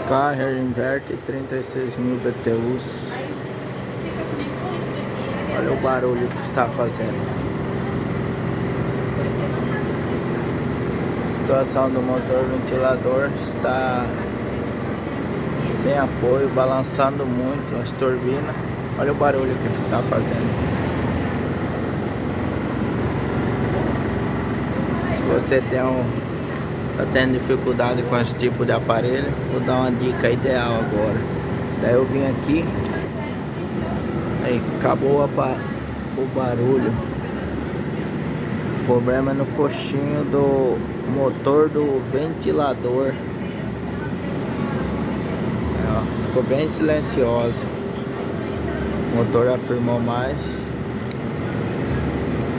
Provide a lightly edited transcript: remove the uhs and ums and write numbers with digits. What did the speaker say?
Carro inverte 36.000 BTUs. Olha o barulho que está fazendo. A situação do motor ventilador está sem apoio, balançando muito as turbinas. Olha o barulho que está fazendo. Se você tá tendo dificuldade com esse tipo de aparelho, vou dar uma dica ideal agora. Daí eu vim aqui, aí acabou o barulho. O problema é no coxinho do motor do ventilador. Ficou bem silencioso. O motor afirmou mais.